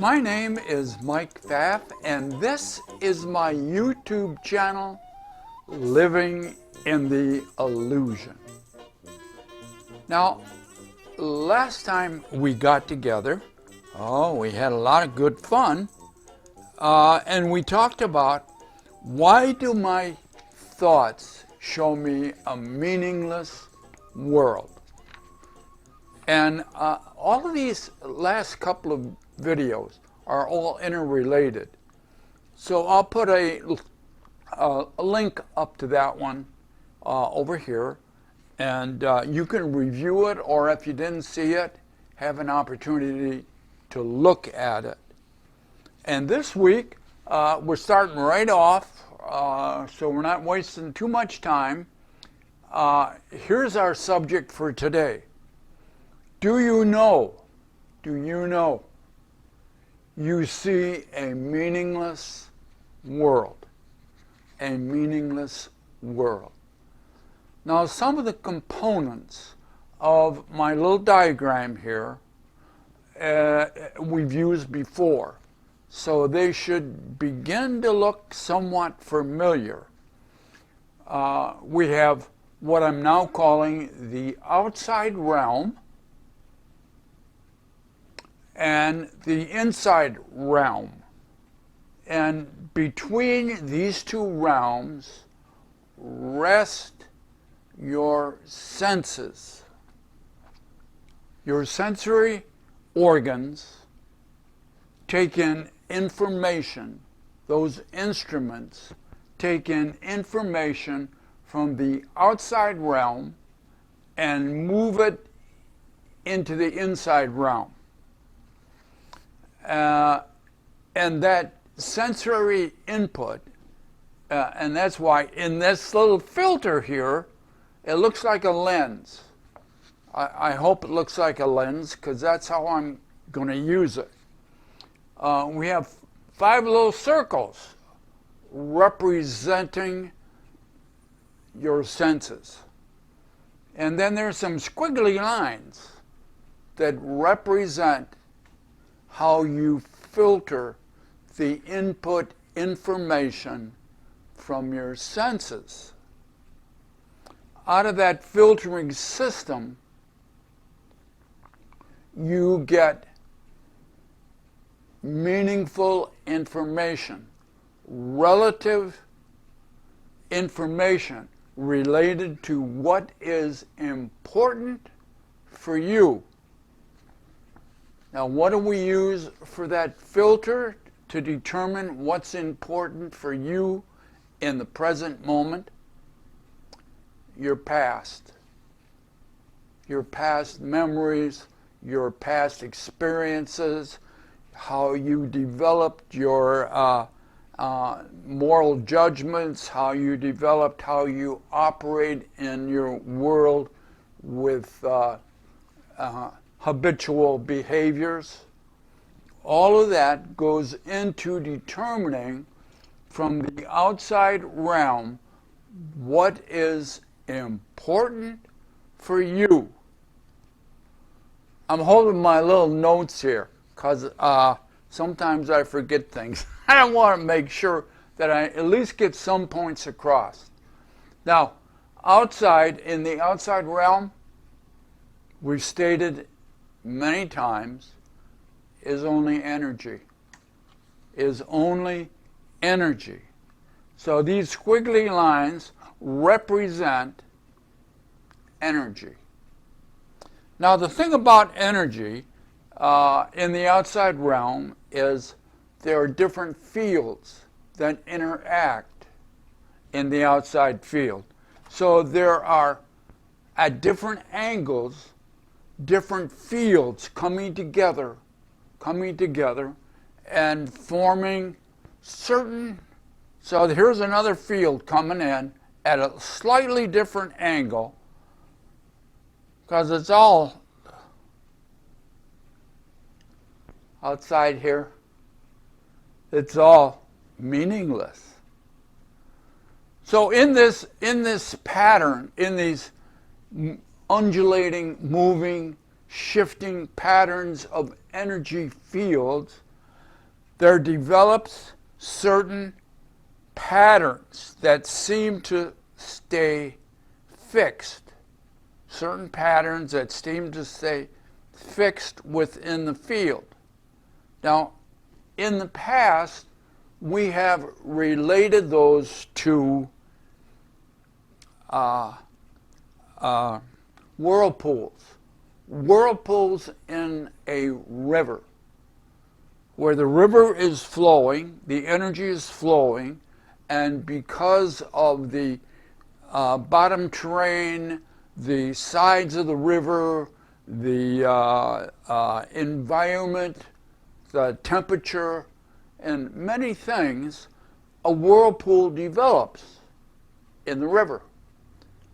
My name is Mike Pfaff, and this is my YouTube channel, Living in the Illusion. Now, last time we got together, we had a lot of good fun, and we talked about why do my thoughts show me a meaningless world. And all of these last couple of videos are all interrelated. So I'll put a link up to that one over here, and you can review it, or if you didn't see it, have an opportunity to look at it. And this week, we're starting right off, so we're not wasting too much time. Here's our subject for today. Do you know you see a meaningless world? A meaningless world. Now, some of the components of my little diagram here we've used before, so they should begin to look somewhat familiar. We have what I'm now calling the outside realm and the inside realm. And between these two realms rest your senses. Your sensory organs take in information. Those instruments take in information from the outside realm and move it into the inside realm. And that sensory input, and that's why in this little filter here, it looks like a lens. I hope it looks like a lens, because that's how I'm going to use it. We have 5 little circles representing your senses. And then there's some squiggly lines that represent how you filter the input information from your senses. Out of that filtering system, you get meaningful information, relative information related to what is important for you. Now, what do we use for that filter to determine what's important for you in the present moment? Your past. Your past memories, your past experiences, how you developed your moral judgments, how you developed how you operate in your world with habitual behaviors. All of that goes into determining from the outside realm what is important for you. I'm holding my little notes here because sometimes I forget things. I want to make sure that I at least get some points across. Now, in the outside realm, we've stated many times, is only energy. Is only energy. So these squiggly lines represent energy. Now, the thing about energy in the outside realm is there are different fields that interact in the outside field. So there are, at different angles, different fields coming together and forming certain. So here's another field coming in at a slightly different angle, because it's all outside here. It's all meaningless. So in this pattern, in these undulating, moving, shifting patterns of energy fields, there develops certain patterns that seem to stay fixed. Certain patterns that seem to stay fixed within the field. Now, in the past, we have related those to whirlpools. Whirlpools in a river, where the river is flowing, the energy is flowing, and because of the bottom terrain, the sides of the river, the environment, the temperature, and many things, a whirlpool develops in the river.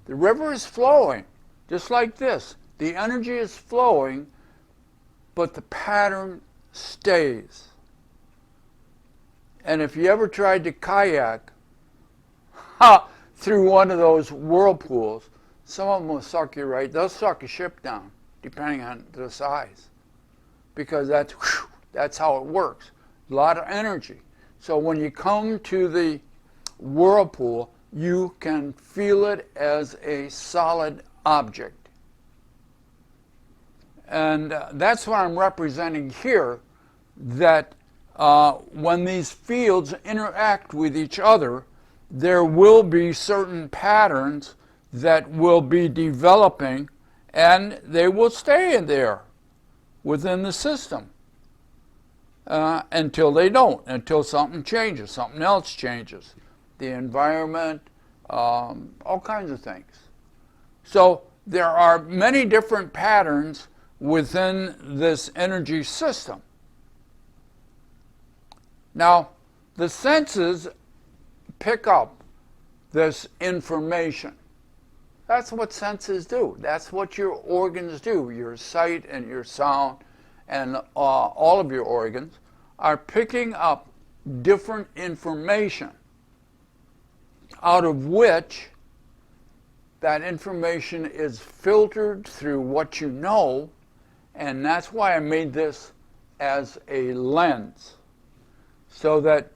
The river is flowing, just like this. The energy is flowing, but the pattern stays. And if you ever tried to kayak through one of those whirlpools, some of them will suck you right. They'll suck a ship down, depending on the size, because that's how it works. A lot of energy. So when you come to the whirlpool, you can feel it as a solid object. And that's what I'm representing here, that when these fields interact with each other, there will be certain patterns that will be developing, and they will stay in there within the system until they don't, until something changes, something else changes. The environment, all kinds of things. So there are many different patterns within this energy system. Now, the senses pick up this information. That's what senses do. That's what your organs do. Your sight and your sound and all of your organs are picking up different information, out of which that information is filtered through what you know, and that's why I made this as a lens, so that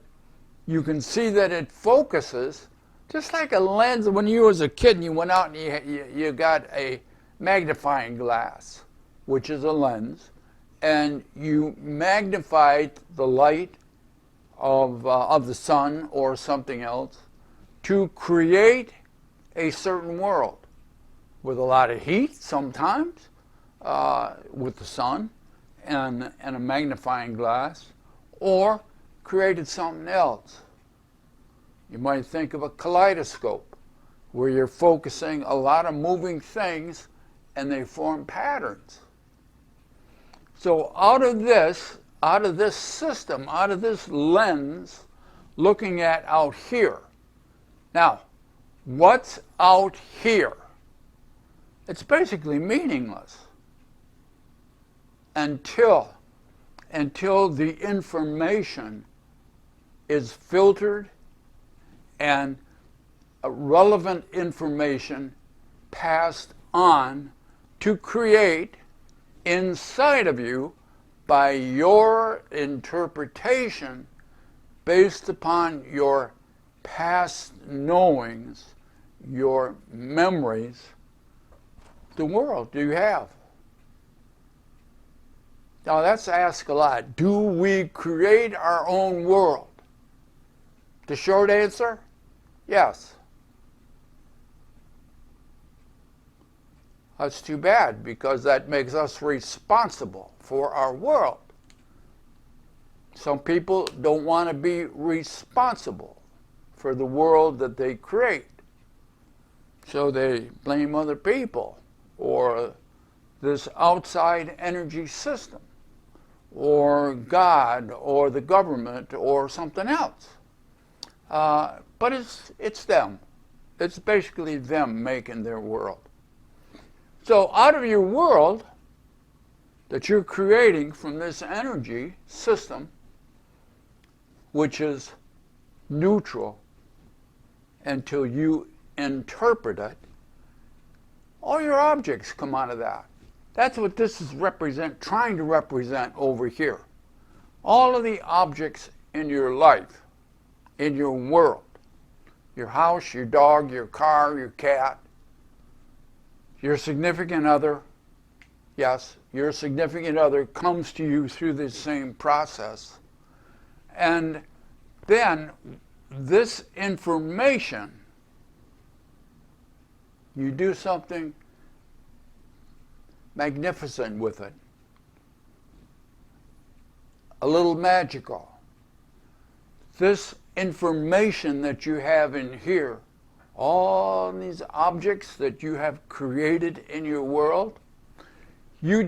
you can see that it focuses, just like a lens. When you was a kid and you went out and you got a magnifying glass, which is a lens, and you magnified the light of the sun or something else to create a certain world with a lot of heat sometimes, with the sun and a magnifying glass, or created something else. You might think of a kaleidoscope, where you're focusing a lot of moving things and they form patterns. So out of this system, out of this lens, looking at out here. Now, what's out here? It's basically meaningless until the information is filtered and relevant information passed on to create inside of you by your interpretation based upon your past knowings, your memories, the world you have. Now that's asked a lot. Do we create our own world? The short answer, yes. That's too bad, because that makes us responsible for our world. Some people don't want to be responsible for the world that they create. So they blame other people, or this outside energy system, or God, or the government, or something else. But it's them. It's basically them making their world. So out of your world that you're creating from this energy system, which is neutral until you interpret it, all your objects come out of that. That's what this is trying to represent over here. all of the objects in your life, in your world, your house, your dog, your car, your cat, your significant other, yes, your significant other comes to you through this same process. And then this information, you do something magnificent with it, a little magical. This information that you have in here, all these objects that you have created in your world, you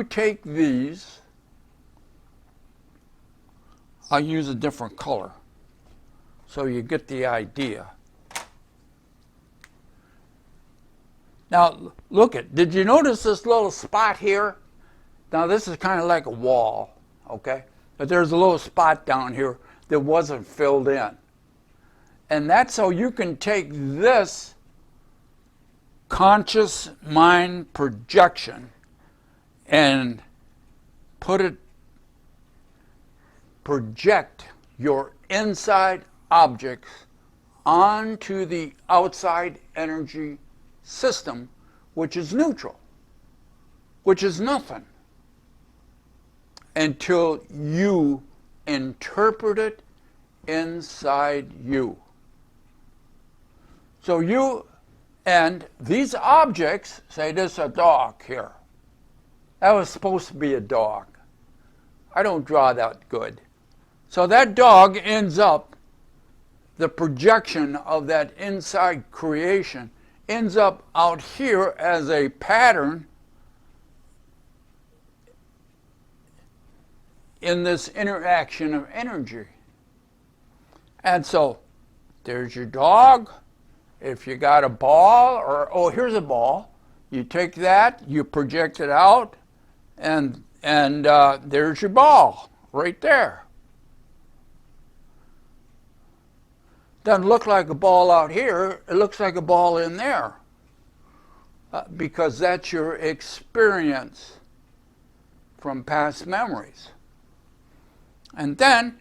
take these, I'll use a different color so you get the idea. Now, look at, did you notice this little spot here? Now, this is kind of like a wall, okay? But there's a little spot down here that wasn't filled in. And that's so you can take this conscious mind projection and project your inside objects onto the outside energy system, which is neutral, which is nothing, until you interpret it inside you. So you, and these objects, say this is a dog here. That was supposed to be a dog. I don't draw that good. So that dog ends up, the projection of that inside creation ends up out here as a pattern in this interaction of energy. And so there's your dog. If you got a ball, or oh, here's a ball, you take that, you project it out, and there's your ball right there. Doesn't look like a ball out here, it looks like a ball in there, because that's your experience from past memories. And then,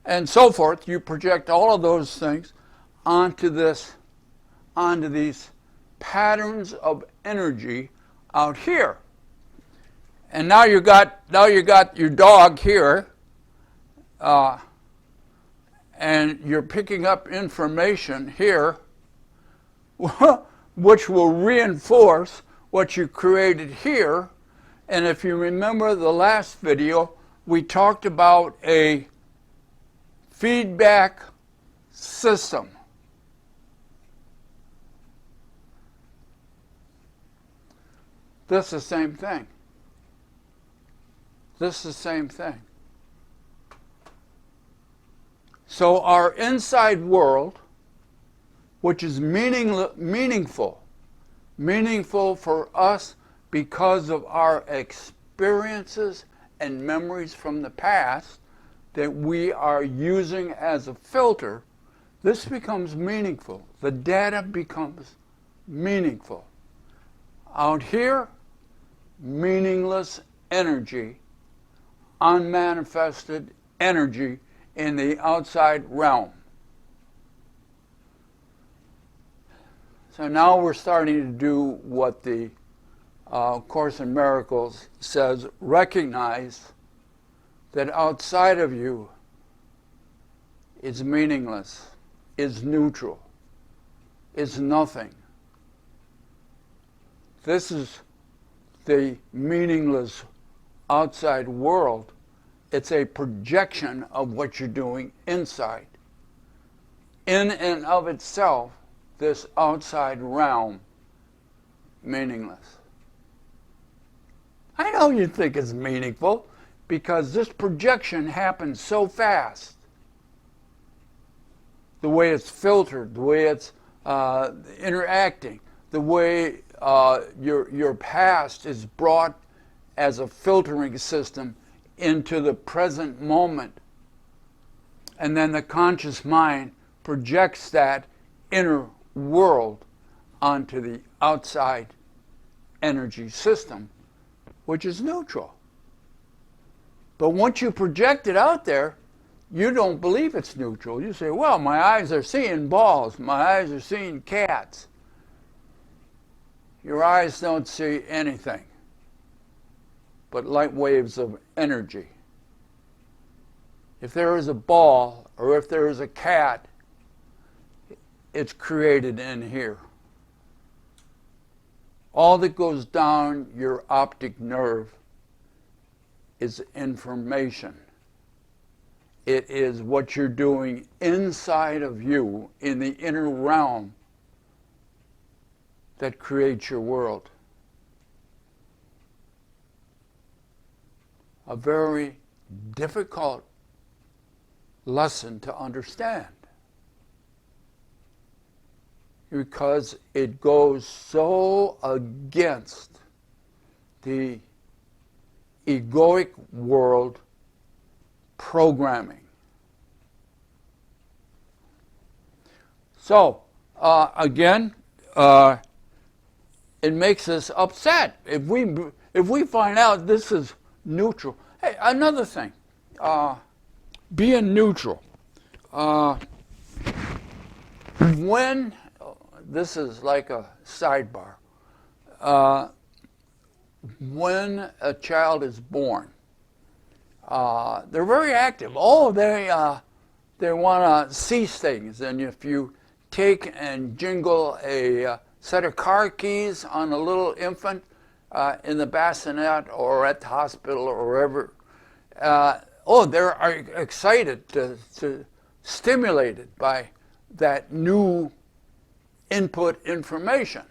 and so forth, you project all of those things onto these patterns of energy out here. And now you got your dog here, and you're picking up information here, which will reinforce what you created here. And if you remember the last video, we talked about a feedback system. This is the same thing. This is the same thing. So our inside world, which is meaningful for us because of our experiences and memories from the past that we are using as a filter, this becomes meaningful. The data becomes meaningful. Out here, meaningless energy, unmanifested energy in the outside realm. So now we're starting to do what the Course in Miracles says, recognize that outside of you is meaningless, is neutral, is nothing. This is the meaningless outside world. It's a projection of what you're doing inside. In and of itself, this outside realm, meaningless. I know you think it's meaningful because this projection happens so fast. The way it's filtered, the way it's interacting, the way your past is brought as a filtering system into the present moment. And then the conscious mind projects that inner world onto the outside energy system, which is neutral. But once you project it out there, you don't believe it's neutral. You say, well, my eyes are seeing balls. My eyes are seeing cats. Your eyes don't see anything but light waves of energy. If there is a ball or if there is a cat, it's created in here. All that goes down your optic nerve is information. It is what you're doing inside of you, in the inner realm, that creates your world. A very difficult lesson to understand, because it goes so against the egoic world programming. So, again, it makes us upset if we find out this is neutral. Hey, another thing, being neutral. When, this is like a sidebar, when a child is born, they're very active. Oh, they want to seize things, and if you take and jingle a set of car keys on a little infant in the bassinet or at the hospital or wherever, they're excited, to stimulated by that new input information.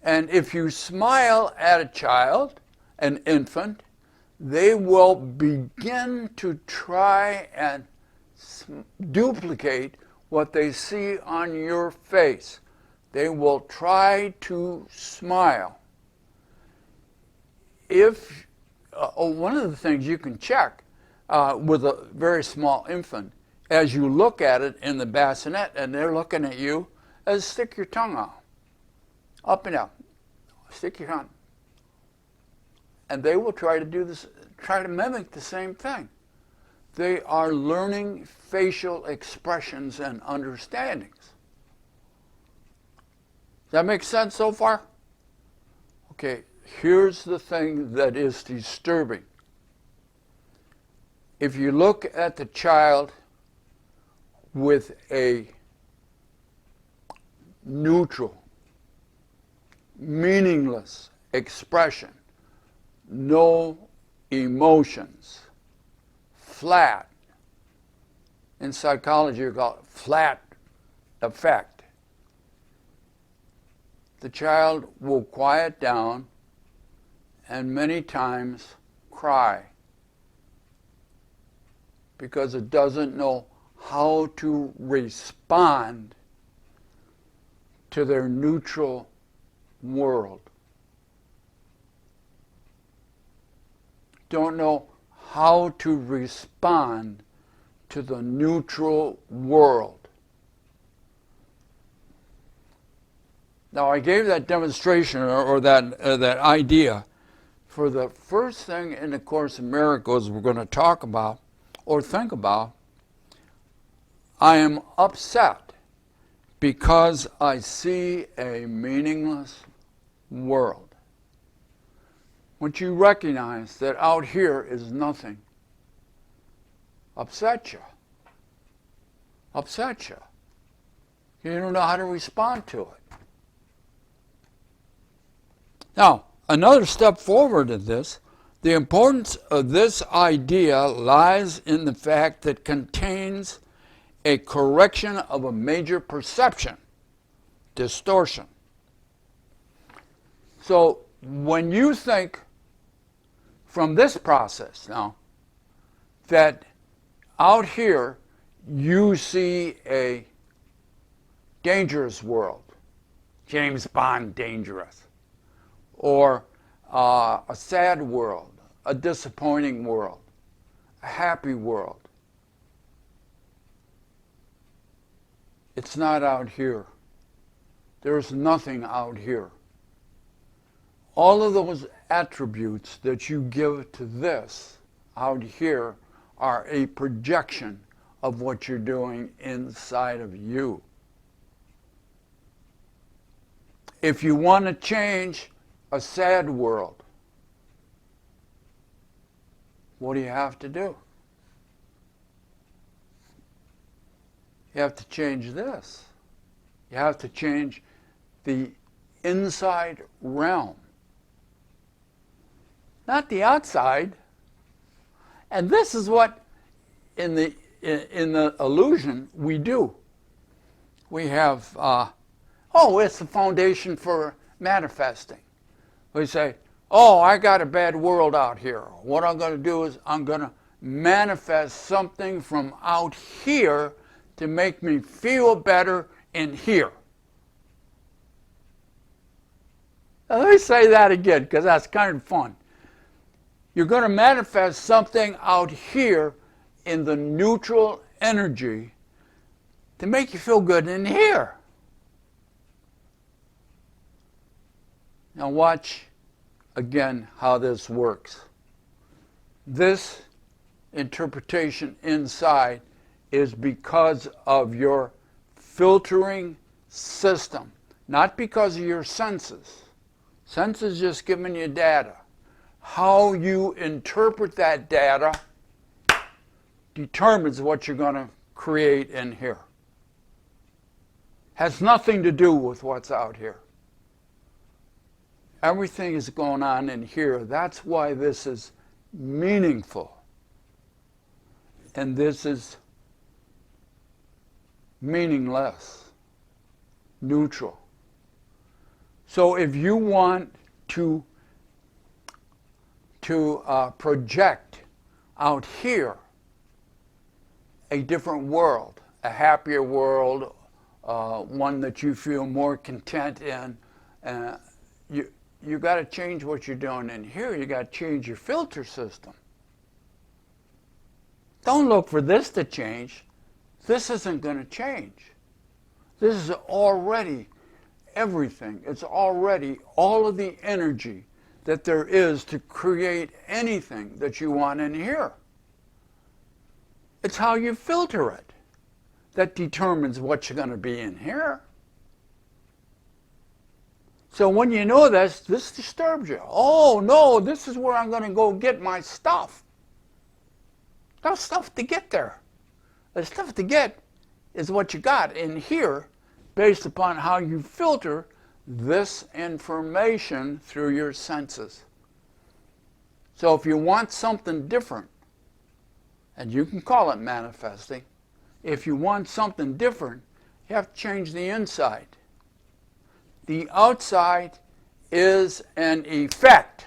And if you smile at a child, an infant, they will begin to try and duplicate what they see on your face. They will try to smile. If one of the things you can check with a very small infant, as you look at it in the bassinet and they're looking at you, is stick your tongue out, up and down, stick your tongue, and they will try to do this, try to mimic the same thing. They are learning facial expressions and understandings. Does that make sense so far? Okay, here's the thing that is disturbing. If you look at the child with a neutral, meaningless expression, no emotions, flat, in psychology you call it flat affect, the child will quiet down and many times cry because it doesn't know how to respond to their neutral world. Don't know how to respond to the neutral world. Now, I gave that demonstration or that idea for the first thing in the Course in Miracles we're going to talk about or think about. I am upset because I see a meaningless world. Once you recognize that out here is nothing, upset you. Upset you. You don't know how to respond to it. Now, another step forward in this, the importance of this idea lies in the fact that it contains a correction of a major perception, distortion. So when you think from this process now that out here you see a dangerous world, James Bond dangerous, or a sad world, a disappointing world, a happy world. It's not out here. There's nothing out here. All of those attributes that you give to this out here are a projection of what you're doing inside of you. If you want to change a sad world, what do you have to do? You have to change this. You have to change the inside realm, not the outside. And this is what in the illusion we do. We have, it's the foundation for manifesting. We say, oh, I got a bad world out here. What I'm going to do is I'm going to manifest something from out here to make me feel better in here. Now, let me say that again, because that's kind of fun. You're going to manifest something out here in the neutral energy to make you feel good in here. Now watch again how this works. This interpretation inside is because of your filtering system, not because of your senses. Senses just giving you data. How you interpret that data determines what you're going to create in here. Has nothing to do with what's out here. Everything is going on in here. That's why this is meaningful. And this is meaningless, neutral. So if you want to project out here a different world, a happier world, one that you feel more content in, you got to change what you're doing in here. You got to change your filter system. Don't look for this to change. This isn't going to change. This is already everything. It's already all of the energy that there is to create anything that you want in here. It's how you filter it that determines what you're going to be in here. So when you know this disturbs you. Oh no, this is where I'm going to go get my stuff. There's stuff to get there. The stuff to get is what you got in here based upon how you filter this information through your senses. So if you want something different, and you can call it manifesting, if you want something different, you have to change the inside. The outside is an effect.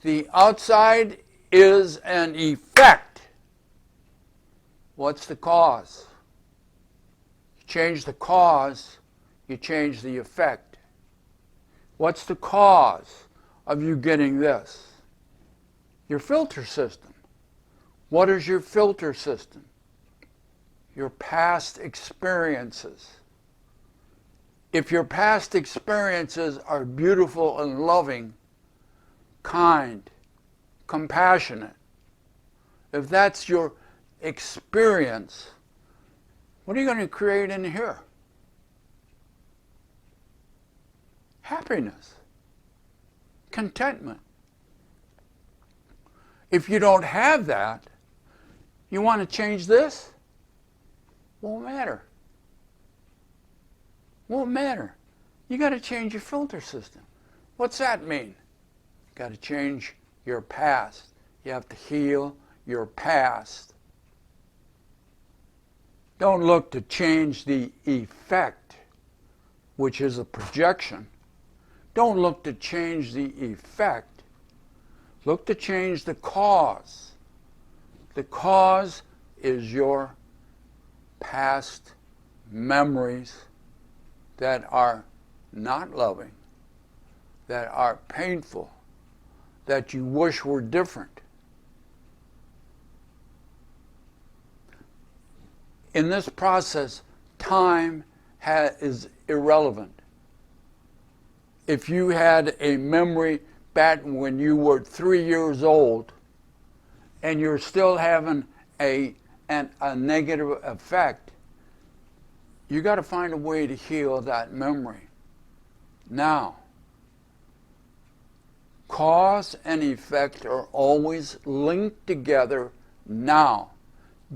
The outside is an effect. What's the cause? You change the cause, you change the effect. What's the cause of you getting this? Your filter system. What is your filter system? Your past experiences. If your past experiences are beautiful and loving, kind, compassionate, if that's your experience, what are you going to create in here? Happiness, contentment. If you don't have that, you want to change this? Won't matter. Won't matter. You got to change your filter system. What's that mean? You got to change your past. You have to heal your past. Don't look to change the effect, which is a projection. Don't look to change the effect. Look to change the cause. The cause is your past memories that are not loving, that are painful, that you wish were different. In this process, time is irrelevant. If you had a memory back when you were 3 years old, and you're still having a negative effect, you got to find a way to heal that memory. Now, cause and effect are always linked together now.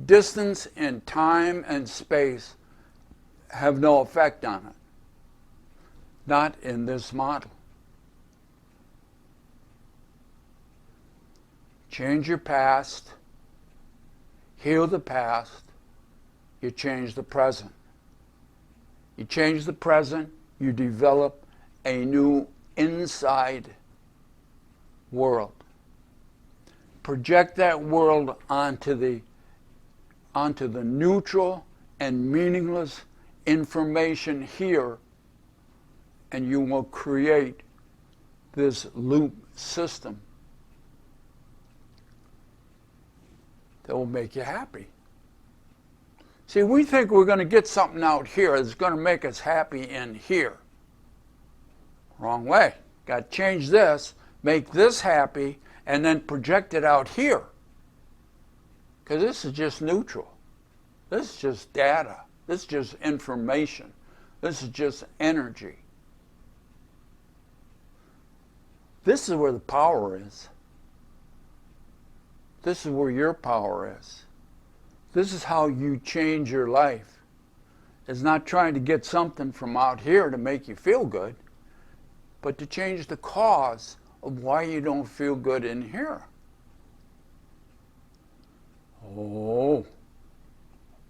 Distance in time and space have no effect on it. Not in this model. Change your past, heal the past, you change the present. You change the present, you develop a new inside world. Project that world onto the neutral and meaningless information here, and you will create this loop system that will make you happy. See, we think we're going to get something out here that's going to make us happy in here. Wrong way. Got to change this, make this happy, and then project it out here. Because this is just neutral. This is just data. This is just information. This is just energy. This is where the power is. This is where your power is. This is how you change your life. It's not trying to get something from out here to make you feel good, but to change the cause of why you don't feel good in here. Oh,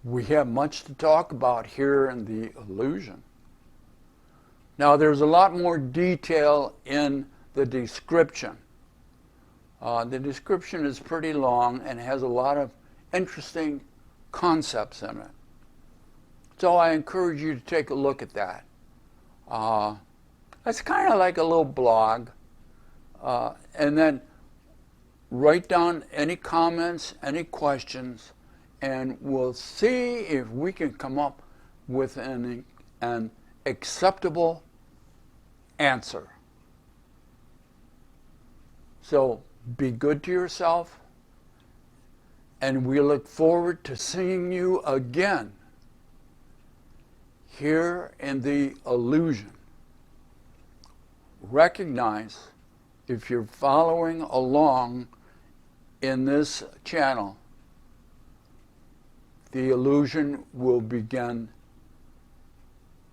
we have much to talk about here in the illusion. Now, there's a lot more detail in the description. The description is pretty long and has a lot of interesting concepts in it. So I encourage you to take a look at that. It's kind of like a little blog. And then write down any comments, any questions, and we'll see if we can come up with an acceptable answer. So be good to yourself, and we look forward to seeing you again here in the illusion. Recognize, if you're following along in this channel, the illusion will begin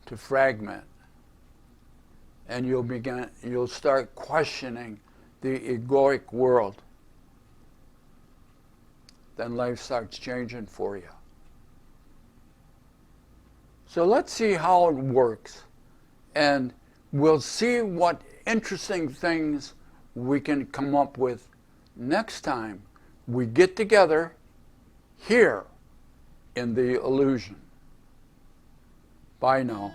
to fragment, and you'll start questioning the egoic world. Then life starts changing for you. So let's see how it works, and we'll see what interesting things we can come up with next time we get together here in the illusion. Bye now.